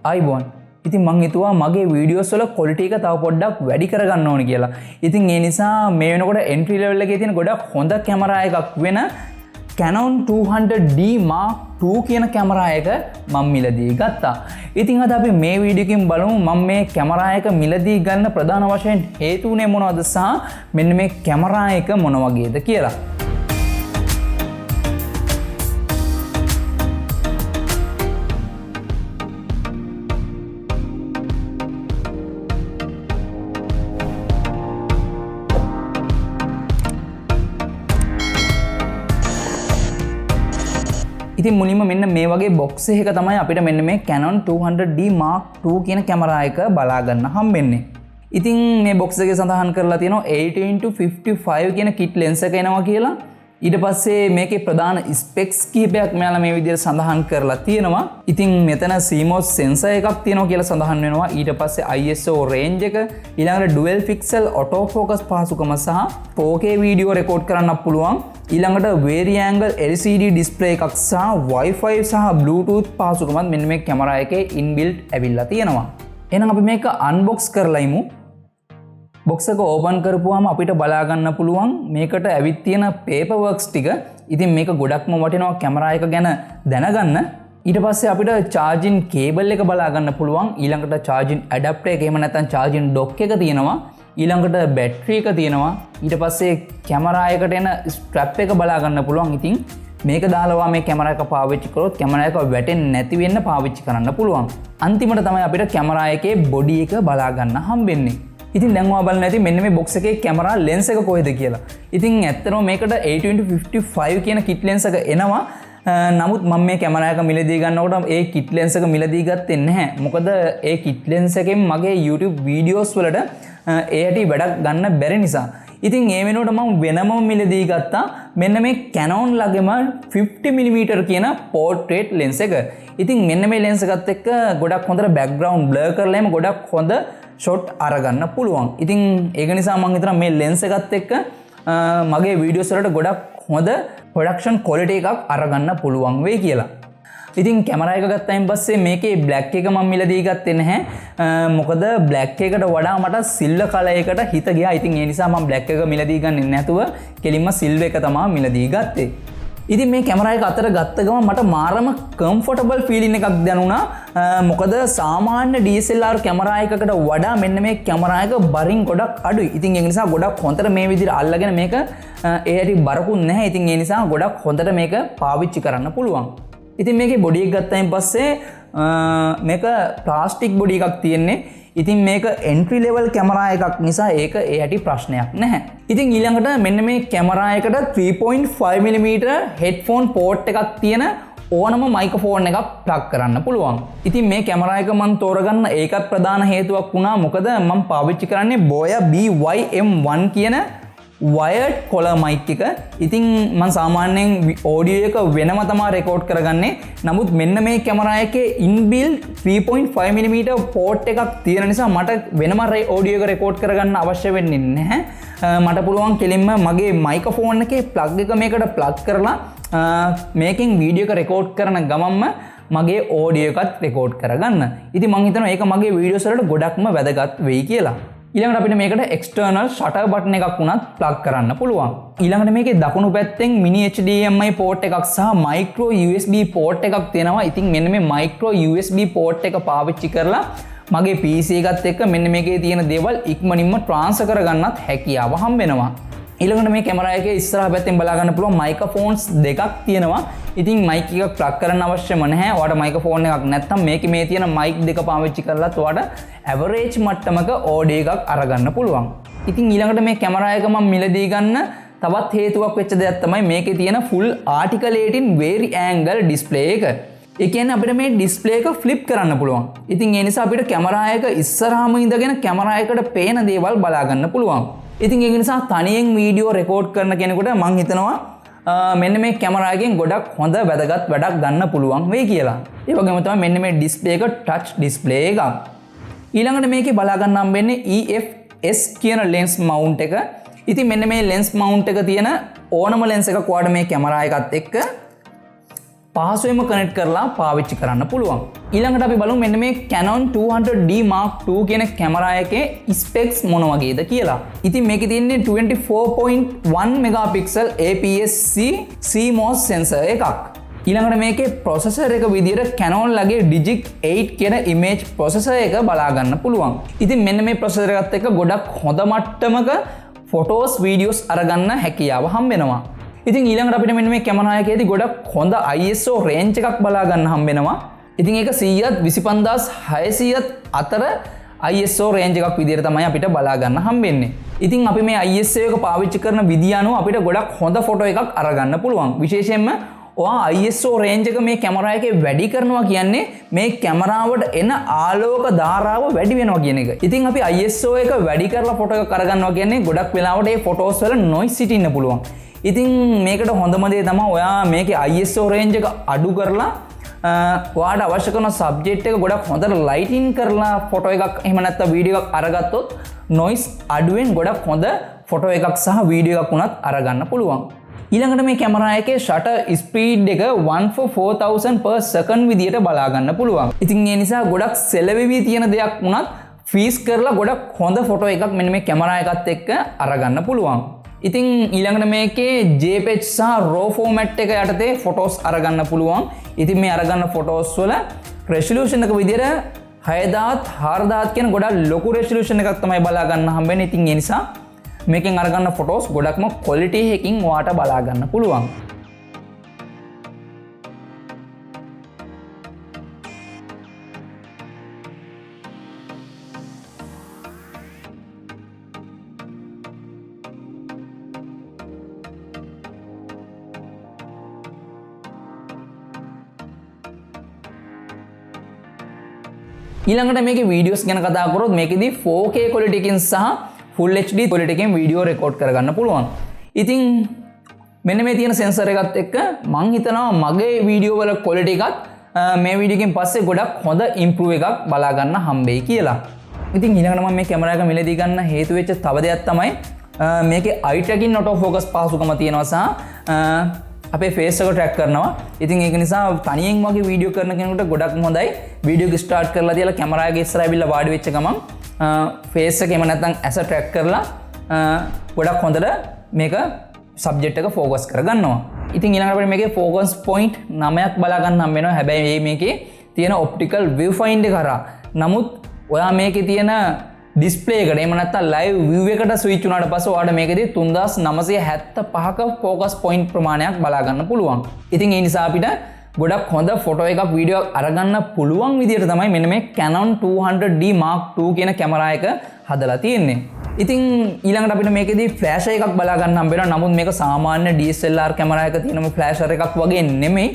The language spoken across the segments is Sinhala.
අයිබෝන්. ඉතින් මං හිතුවා මගේ වීඩියෝස් වල ක්වොලිටි එක තව පොඩ්ඩක් වැඩි කරගන්න ඕනේ කියලා. ඉතින් ඒ නිසා මේ වෙනකොට එන්ට්‍රි ලෙවල් එකේ තියෙන ගොඩක් හොඳ කැමරා එකක් වෙන Canon 200D Mark II කියන කැමරා එක මම මිලදී ගත්තා. ඉතින් අද අපි මේ වීඩියෝ එකකින් බලමු මම මේ කැමරා එක මිලදී ගන්න ප්‍රධාන වශයෙන් හේතු උනේ මොනවද සහ මෙන්න මේ කැමරා එක මොන වගේද කියලා. ඉතින් මුලින්ම මෙන්න මේ වගේ බොක්ස් එකක තමයි අපිට මෙන්න මේ Canon 200D Mark II කියන කැමරා එක බලා ගන්න හම්බෙන්නේ. ඉතින් මේ බොක්ස් එකේ සඳහන් කරලා තියෙනවා 8x55 කියන කිට් ලෙන්ස් එක එනවා කියලා. ඊට පස්සේ මේකේ ප්‍රධාන ස්පෙක්ස් කිහිපයක් මෙයාලා මේ විදිහට සඳහන් කරලා තියෙනවා. ඉතින් මෙතන CMOS sensor එකක් තියෙනවා කියලා සඳහන් වෙනවා. ඊට පස්සේ ISO range එක, ඊළඟට dual pixel auto focus පහසුකම සහ 4K වීඩියෝ රෙකෝඩ් කරන්නත් පුළුවන්. ඊළඟට vari-angle LCD display එකක් සහ Wi-Fi සහ Bluetooth පහසුකමත් මෙන්න මේ කැමරා එකේ inbuilt ඇවිල්ලා තියෙනවා. එහෙනම් අපි මේක unbox කරලා ඉමු. බොක්ස් එක ඕපන් කරපුවාම අපිට බලා ගන්න පුළුවන් මේකට ඇවිත් තියෙන paper works ටික. ඉතින් මේක ගොඩක්ම වටිනවා කැමරා එක ගැන දැනගන්න. ඊට පස්සේ අපිට charging cable එක බලා ගන්න පුළුවන්. ඊළඟට charging adapter එක එහෙම නැත්නම් charging dock එක තියෙනවා. ඊළඟට බැටරි එක තියෙනවා. ඊට පස්සේ කැමරා එකට එන ස්ට්‍රැප් එක බලා ගන්න පුළුවන්. ඉතින් මේක දාලා මේ කැමරා එක පාවිච්චි කරොත් කැමරා එක වැටෙන්නේ නැති වෙන්න පාවිච්චි කරන්න පුළුවන්. අන්තිමට තමයි අපිට කැමරා එකේ බොඩි එක බලා ගන්න හම්බෙන්නේ. ඉතින් දැන් ඔයා බලන්න ඇති මෙන්න මේ බොක්ස් එකේ කැමරා ලෙන්ස් එක කොහෙද කියලා. ඉතින් ඇත්තටම මේකට 8x55 කියන කිට් ලෙන්ස් එක එනවා. නමුත් මම මේ කැමරා එක මිලදී ගන්නකොට ඒ කිට් ලෙන්ස් එක මිලදී ගත්තේ නැහැ. මොකද ඒ කිට් ලෙන්ස් එකෙන් මගේ YouTube වීඩියෝස් වලට ඒ ඇටි වැඩක් ගන්න බැරි නිසා. ඉතින් ඒ වෙනුවට මම වෙනම මිලදී ගත්තා මෙන්න මේ Canon ළඟම 50mm කියන portrait lens එක. ඉතින් මෙන්න මේ lens එකත් එක්ක ගොඩක් හොඳට background blur කරලා එම ගොඩක් හොඳ shot අරගන්න පුළුවන්. ඉතින් ඒක නිසා මම හිතනවා මේ lens එකත් එක්ක මගේ වීඩියෝස් වලට ගොඩක් හොඳ production quality එකක් අරගන්න පුළුවන් වෙයි කියලා. ඉතින් කැමරා එක ගත්තයින් පස්සේ මේකේ black එක මම මිලදී ගත්තේ නැහැ. මොකද black එකට වඩා මට silver color එකට හිත ගියා. ඉතින් ඒ නිසා මම black එක මිලදී ගන්නේ නැතුව කෙලින්ම silver එක තමයි මිලදී ගත්තේ. ඉතින් මේ කැමරා එක අතර ගත්ත ගමන් මට මාරම comfortable feeling එකක් දැනුණා. මොකද සාමාන්‍ය DSLR කැමරා එකකට වඩා මෙන්න මේ කැමරා එක බරින් ගොඩක් අඩුයි. ඉතින් ඒ නිසා ගොඩක් හොඳට මේ විදිහට අල්ලගෙන මේක ඒ හැටි බරකුත් නැහැ. ඉතින් ඒ නිසා ගොඩක් හොඳට මේක පාවිච්චි කරන්න පුළුවන්. ඉතින් මේකේ බොඩි එක ගත්තයින් පස්සේ මේක ප්ලාස්ටික් බොඩි එකක් තියෙන්නේ. ඉතින් මේක entry level කැමරා එකක් නිසා ඒක ඒ හැටි ප්‍රශ්නයක් නැහැ. ඉතින් ඊළඟට මෙන්න මේ කැමරා එකට 3.5mm headphone port එකක් තියෙන ඕනම මයික්‍රොෆෝන් එකක් ප්ලග් කරන්න පුළුවන්. ඉතින් මේ කැමරා එක මම තෝරගන්න ඒකත් ප්‍රධාන හේතුවක් වුණා. මොකද මම පාවිච්චි කරන්නේ Boya BYM1 කියන wired collar mic එක. ඉතින් මම සාමාන්‍යයෙන් audio එක වෙනම තමයි රෙකෝඩ් කරගන්නේ. නමුත් මෙන්න මේ කැමරා එකේ inbuilt 3.5mm port එකක් තියෙන නිසා මට වෙනම audio එක රෙකෝඩ් කරගන්න අවශ්‍ය වෙන්නේ නැහැ. මට පුළුවන් කෙලින්ම මගේ මයික්‍රොෆෝන් එකේ plug එක මේකට plug කරලා මේකෙන් වීඩියෝ එක රෙකෝඩ් කරන ගමන්ම මගේ audio එකත් රෙකෝඩ් කරගන්න. ඉතින් මම හිතනවා ඒක මගේ වීඩියෝස් වලට ගොඩක්ම වැදගත් වෙයි කියලා. ඊළඟට අපිට මේකට external shutter button එකක් උනත් plug කරන්න පුළුවන්. ඊළඟට මේකේ දකුණු පැත්තෙන් mini HDMI port එකක් සහ micro USB port එකක් තියෙනවා. ඉතින් මෙන්න මේ micro USB port එක පාවිච්චි කරලා මගේ PC එකත් එක්ක මෙන්න මේකේ තියෙන දේවල් ඉක්මනින්ම transfer කරගන්නත් හැකියාව හම්බ වෙනවා. ඊළඟට මේ කැමරා එකේ ඉස්සරහ පැත්තෙන් බලා ගන්න පුළුවන් මයික්‍රොෆෝන්ස් දෙකක් තියෙනවා. ඉතින් මයික් එකක් ප්ලග් කරන්න අවශ්‍යම නැහැ. ඔයාලට මයික්‍රොෆෝන් එකක් නැත්නම් මේකේ මේ තියෙන මයික් දෙක පාවිච්චි කරලත් ඔයාලට ඇවරේජ් මට්ටමක ඕඩියෝ එකක් අරගන්න පුළුවන්. ඉතින් ඊළඟට මේ කැමරා එක මම මිලදී ගන්න තවත් හේතුවක් වෙච්ච දෙයක් තමයි මේකේ තියෙන full articulating vari-angle display එක. ඒ කියන්නේ අපිට මේ ඩිස්ප්ලේ එක ෆ්ලිප් කරන්න පුළුවන්. ඉතින් ඒ නිසා අපිට කැමරා එක ඉස්සරහාම ඉඳගෙන කැමරා එකට පේන දේවල් බලා ගන්න පුළුවන්. ඉතින් ඒක නිසා තනියෙන් වීඩියෝ රෙකෝඩ් කරන කෙනෙකුට මම හිතනවා මෙන්න මේ කැමරා එකෙන් ගොඩක් හොඳ වැදගත් වැඩක් ගන්න පුළුවන් වෙයි කියලා. ඒ වගේම තමයි මෙන්න මේ ඩිස්ප්ලේ එක ටච් ඩිස්ප්ලේ එකක්. ඊළඟට මේකේ බලා ගන්න හම්බෙන්නේ EFS කියන lens mount එක. ඉතින් මෙන්න මේ lens mount එක තියෙන ඕනම lens එකක් ඔයාලට මේ කැමරා එකත් එක්ක පහසුවෙන්ම කනෙක්ට් කරලා පාවිච්චි කරන්න පුළුවන්. ඊළඟට අපි බලමු මෙන්න මේ Canon 200D Mark II කියන කැමරා එකේ ස්පෙක්ස් මොන වගේද කියලා. ඉතින් මේකේ තියෙන්නේ 24.1 megapixel APS-C CMOS sensor එකක්. ඊළඟට මේකේ processor එක විදියට Canon ලගේ Digic 8 කියන image processor එක බලා ගන්න පුළුවන්. ඉතින් මෙන්න මේ processor එකත් එක්ක ගොඩක් හොඳ මට්ටමක photos videos අරගන්න හැකියාව හම්බ වෙනවා. ඉතින් ඊළඟට අපිට මෙන්න මේ කැමරා එකේදී ගොඩක් හොඳ ISO range එකක් බලා ගන්න හම්බ වෙනවා. ඉතින් ඒක 100ත් 25600ත් අතර ISO range එකක් විදියට තමයි අපිට බලා ගන්න හම්බ වෙන්නේ. ඉතින් අපි මේ ISO එක පාවිච්චි කරන විදිය අනුව අපිට ගොඩක් හොඳ ෆොටෝ එකක් අරගන්න පුළුවන්. විශේෂයෙන්ම ඔයා ISO range එක මේ කැමරා එකේ වැඩි කරනවා කියන්නේ මේ කැමරාවට එන ආලෝක ධාරාව වැඩි වෙනවා කියන එක. ඉතින් අපි ISO එක වැඩි කරලා ෆොටෝ එකක් අරගන්නවා කියන්නේ ගොඩක් වෙලාවට මේ ෆොටෝස් වල noise සිටින්න පුළුවන්. ඉතින් මේකට හොඳම දේ තමයි ඔයා මේකේ ISO range එක අඩු කරලා ඔයාට අවශ්‍ය කරන සබ්ජෙක්ට් එක ගොඩක් හොඳට ලයිටින් කරලා ෆොටෝ එකක් එහෙම නැත්නම් වීඩියෝ එකක් අරගත්තොත් noise අඩුවෙන් ගොඩක් හොඳ ෆොටෝ එකක් සහ වීඩියෝ එකක් උනත් අරගන්න පුළුවන්. ඊළඟට මේ කැමරා එකේ shutter speed එක 1/4000 per second විදියට බලා ගන්න පුළුවන්. ඉතින් ඒ නිසා ගොඩක් සෙලවෙවි තියෙන දෙයක් වුණත් ෆීස් කරලා ගොඩක් හොඳ ෆොටෝ එකක් මෙන්න මේ කැමරා එකත් එක්ක අරගන්න පුළුවන්. ඉතින් ඊළඟට මේකේ JPEG සහ RAW format එක යටතේ ෆොටෝස් අරගන්න පුළුවන්. ඉතින් මේ අරගන්න ෆොටෝස් වල resolution එක විදියට 6000 4000 කියන ගොඩක් ලොකු resolution එකක් තමයි බලා ගන්න හම්බෙන්නේ. ඉතින් ඒ නිසා මේකෙන් අරගන්න ෆොටෝස් ගොඩක්ම quality එකකින් ඔයාට බලා ගන්න පුළුවන්. ඊළඟට මේකේ වීඩියෝස් ගැන කතා කරොත් මේකෙදී 4K quality එකකින් සහ Full HD quality එකෙන් වීඩියෝ රෙකෝඩ් කරගන්න පුළුවන්. ඉතින් මෙන්න මේ තියෙන සෙන්සර් එකත් එක්ක මං හිතනවා මගේ වීඩියෝ වල quality එකත් මේ වීඩියෝ එකෙන් පස්සේ ගොඩක් හොඳ improve එකක් බලා ගන්න හම්බෙයි කියලා. ඉතින් ඊළඟට මම මේ කැමරා එක මිලදී ගන්න හේතු වෙච්ච තව දෙයක් තමයි මේකේ eye tracking auto focus පහසුකම තියෙනවා සහ අපේ ෆේස් එක ට්‍රැක් කරනවා. ඉතින් ඒක නිසා තනියෙන් වගේ වීඩියෝ කරන කෙනෙකුට ගොඩක්ම හොඳයි. වීඩියෝ එක ස්ටාර්ට් කරලා තියලා කැමරා එක ඉස්සරහ ඇවිල්ලා වාඩි වෙච්ච ගමන් ෆේස් එක එහෙම නැත්නම් ඇස ට්‍රැක් කරලා ගොඩක් හොඳට මේක සබ්ජෙක්ට් එක ફોකස් කරගන්නවා. ඉතින් ඊළඟට අපිට මේකේ ફોකස් පොයින්ට් 9ක් බලා ගන්න හම්බ වෙනවා. හැබැයි මේකේ තියෙන ඔප්ටිකල් view finder කරා. නමුත් ඔයා මේකේ තියෙන ඩිස්ප්ලේ එකට එහෙම නැත්නම් ලයිව් view එකට ස්විච් වුණාට පස්සේ ඔයාලට මේකේදී 3975ක ફોකස් පොයින්ට් ප්‍රමාණයක් බලා ගන්න පුළුවන්. ඉතින් ඒ නිසා අපිට ගොඩක් හොඳ ෆොටෝ එකක් වීඩියෝ එකක් අරගන්න පුළුවන් විදිහට තමයි මෙන්න මේ Canon 200D Mark II කියන කැමරා එක හදලා තියෙන්නේ. ඉතින් ඊළඟට අපිට මේකේදී ෆ්ලෑෂර් එකක් බලා ගන්න හම්බ වෙනවා. නමුත් මේක සාමාන්‍ය DSLR කැමරා එක තියෙන ෆ්ලෑෂර් එකක් වගේ නෙමෙයි.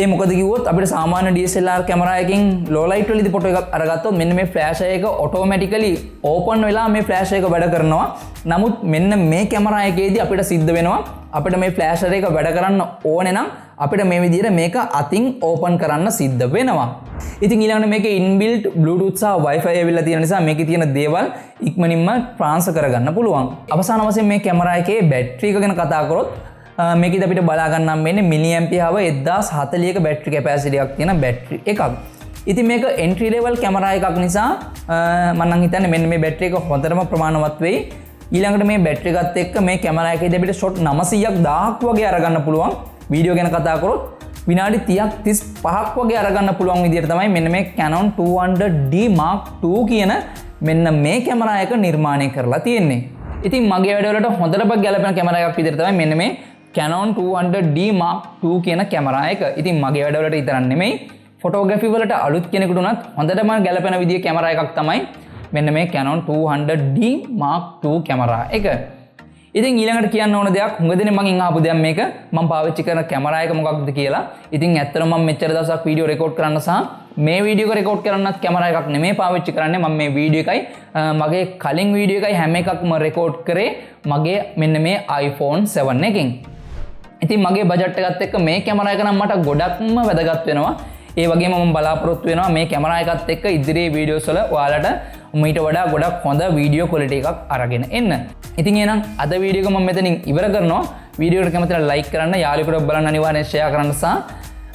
ඒ මොකද කිව්වොත් අපිට සාමාන්‍ය DSLR කැමරා එකකින් low light වලදී ෆොටෝ එකක් අරගත්තොත් මෙන්න මේ ෆ්ලෑෂර් එක automatically open වෙලා මේ ෆ්ලෑෂර් එක වැඩ කරනවා. නමුත් මෙන්න මේ කැමරා එකේදී අපිට සිද්ධ වෙනවා අපිට මේ ෆ්ලෑෂර් එක වැඩ කරන්න ඕනේ නම් අපිට මේ විදිහට මේක අතින් ඕපන් කරන්න සිද්ධ වෙනවා. ඉතින් ඊළඟට මේකේ inbuilt Bluetooth සහ Wi-Fi ඇවිල්ලා තියෙන නිසා මේකේ තියෙන දේවල් ඉක්මනින්ම transfer කරගන්න පුළුවන්. අවසාන වශයෙන් මේ කැමරා එකේ බැටරි එක ගැන කතා කරොත් මේකෙද අපිට බලා ගන්න නම් වෙන්නේ මිලිඇම්පියර් hour 1040ක බැටරි කැපැසිටි එකක් තියෙන බැටරි එකක්. ඉතින් මේක entry level කැමරා එකක් නිසා මම නම් හිතන්නේ මෙන්න මේ බැටරි එක හොඳටම ප්‍රමාණවත් වෙයි. ඊළඟට මේ බැටරි එකත් එක්ක මේ කැමරා එකේදී අපිට ෂොට් 900ක් 1000ක් වගේ අරගන්න පුළුවන්. වීඩියෝ ගැන කතා කරොත් විනාඩි 30ක් 35ක් වගේ අරගන්න පුළුවන් විදිහට තමයි මෙන්න මේ Canon 200D Mark II කියන මෙන්න මේ කැමරා එක නිර්මාණය කරලා තියෙන්නේ. ඉතින් මගේ වැඩවලට හොඳටම ගැලපෙන කැමරා එකක් විදිහට තමයි මෙන්න මේ Canon 200D Mark II කියන කැමරා එක. ඉතින් මගේ වැඩවලට විතරක් නෙමෙයි ෆොටෝග්‍රැෆි වලට අලුත් කෙනෙකුට උනත් හොඳටම ගැලපෙන විදිහේ කැමරා එකක් තමයි මෙන්න මේ Canon 200D Mark II camera එක. ඉතින් ඊළඟට කියන්න ඕන දෙයක් හුඟ දෙනෙක් මගෙන් අහපු දෙයක් මේක මම පාවිච්චි කරන කැමරා එක මොකක්ද කියලා. ඉතින් ඇත්තටම මම මෙච්චර දවසක් වීඩියෝ රෙකෝඩ් කරන්න සහ මේ වීඩියෝ එක රෙකෝඩ් කරන්නත් කැමරා එකක් නෙමෙයි පාවිච්චි කරන්නේ. මම මේ වීඩියෝ එකයි මගේ කලින් වීඩියෝ එකයි හැම එකක්ම රෙකෝඩ් කරේ මගේ මෙන්න මේ iPhone 7 එකෙන්. ඉතින් මගේ බජට් එකත් එක්ක මේ කැමරා එක නම් මට ගොඩක්ම වැදගත් වෙනවා. ඒ වගේම මම බලාපොරොත්තු වෙනවා මේ කැමරා එකත් එක්ක ඉදිරියේ වීඩියෝස් වල ඔයාලට මීට වඩා ගොඩක් හොඳ වීඩියෝ ක්වොලිටි එකක් අරගෙන එන්න. ඉතින් එහෙනම් අද වීඩියෝ එක මම මෙතනින් ඉවර කරනවා. වීඩියෝ එක කැමතිලා ලයික් කරන්න, යාළුවෙකුට බලන්න අනිවාර්යෙන් ෂෙයා කරන්න සහ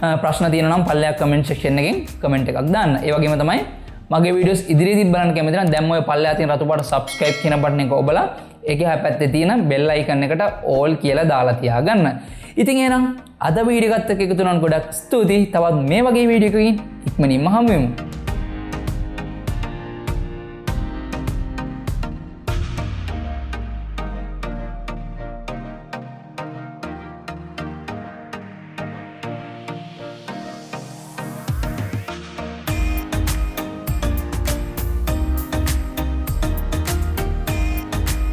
ප්‍රශ්න තියෙනවා නම් පල්ලෙයක් කමෙන්ට් සෙක්ෂන් එකෙන් කමෙන්ට් එකක් දාන්න. ඒ වගේම තමයි මගේ වීඩියෝස් ඉදිරියේදී බලන්න කැමති නම් දැන් ඔය පල්ලෙහා තියෙන රතු පාට subscribe කියන බටන් එක ඔබලා ඒකේ හැපැත්තේ තියෙන bell icon එකට all කියලා දාලා තියාගන්න. ඉතින් එහෙනම් අද වීඩියෝ එකත් එක්ක එකතු වෙනවන් ගොඩක් ස්තුතියි. තවත් මේ වගේ වීඩියෝ එකකින් ඉක්මනින්ම හමු වෙමු.